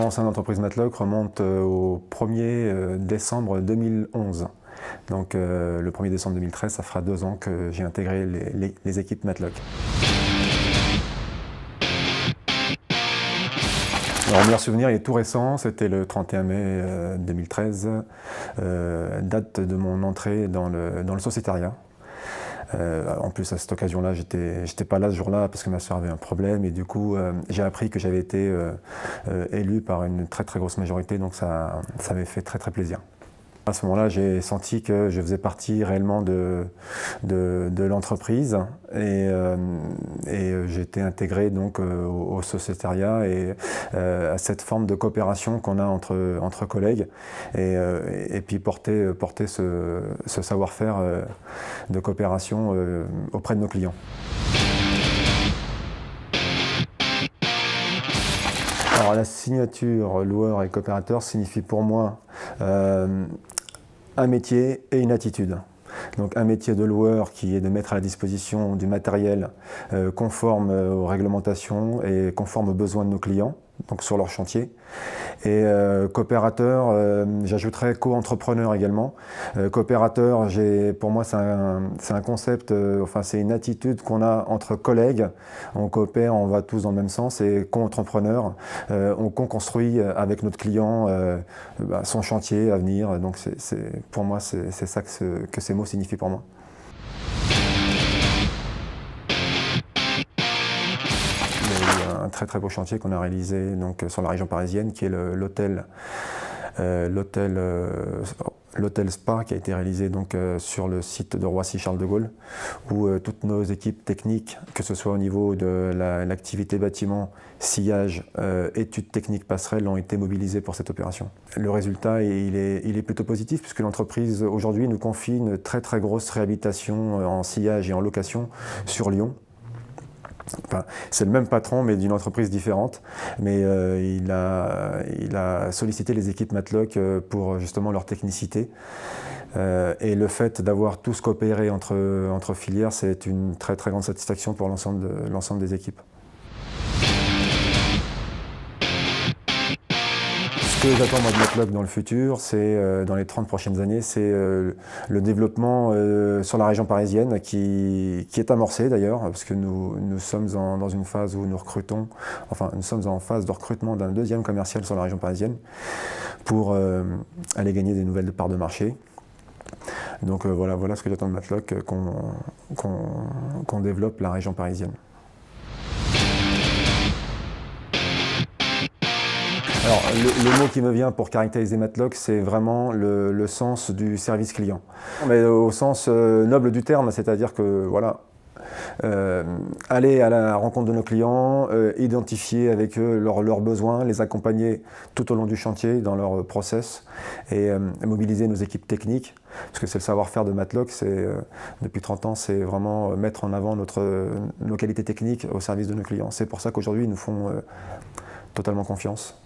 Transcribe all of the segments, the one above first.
L'engagement au sein de l'entreprise Matlock remonte au 1er décembre 2011. Donc le 1er décembre 2013, ça fera 2 ans que j'ai intégré les équipes Matlock. Alors, mon meilleur souvenir, il est tout récent, c'était le 31 mai 2013, date de mon entrée dans le sociétariat. En plus, à cette occasion-là, j'étais pas là ce jour-là parce que ma soeur avait un problème et du coup, j'ai appris que j'avais été élu par une très très grosse majorité, donc ça m'avait fait très très plaisir. À ce moment-là, j'ai senti que je faisais partie réellement de l'entreprise et j'ai été intégré donc au sociétariat et à cette forme de coopération qu'on a entre collègues et puis porter ce savoir-faire de coopération auprès de nos clients. Alors la signature loueur et coopérateur signifie pour moi un métier et une attitude. Donc un métier de loueur qui est de mettre à la disposition du matériel conforme aux réglementations et conforme aux besoins de nos clients, donc sur leur chantier. Et coopérateur, j'ajouterais co-entrepreneur également. Coopérateur, pour moi c'est un concept, enfin c'est une attitude qu'on a entre collègues. On coopère, on va tous dans le même sens. Et co-entrepreneur, on co-construit avec notre client son chantier à venir. Donc pour moi c'est ça que ces mots signifient pour moi. Un très très beau chantier qu'on a réalisé donc, sur la région parisienne qui est l'hôtel Spa qui a été réalisé donc, sur le site de Roissy-Charles de Gaulle où toutes nos équipes techniques, que ce soit au niveau de l'activité bâtiment, sillage, études techniques passerelles ont été mobilisées pour cette opération. Le résultat il est plutôt positif puisque l'entreprise aujourd'hui nous confie une très très grosse réhabilitation en sillage et en location sur Lyon. Enfin, c'est le même patron mais d'une entreprise différente, mais il a sollicité les équipes Matlock pour justement leur technicité et le fait d'avoir tous coopéré entre filières, c'est une très très grande satisfaction pour l'ensemble des équipes. Ce que j'attends moi de Matlock dans le futur, c'est dans les 30 prochaines années, c'est le développement sur la région parisienne qui est amorcé d'ailleurs, parce que nous sommes dans une phase où nous recrutons, enfin nous sommes en phase de recrutement d'un 2e commercial sur la région parisienne pour aller gagner des nouvelles parts de marché. Donc voilà ce que j'attends de Matlock, qu'on développe la région parisienne. Alors, le mot qui me vient pour caractériser Matlock, c'est vraiment le sens du service client. Mais au sens noble du terme, c'est-à-dire que voilà, aller à la rencontre de nos clients, identifier avec eux leurs besoins, les accompagner tout au long du chantier dans leur process et mobiliser nos équipes techniques, parce que c'est le savoir-faire de Matlock, depuis 30 ans, c'est vraiment mettre en avant nos qualités techniques au service de nos clients. C'est pour ça qu'aujourd'hui, ils nous font totalement confiance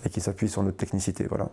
et qui s'appuie sur notre technicité. Voilà.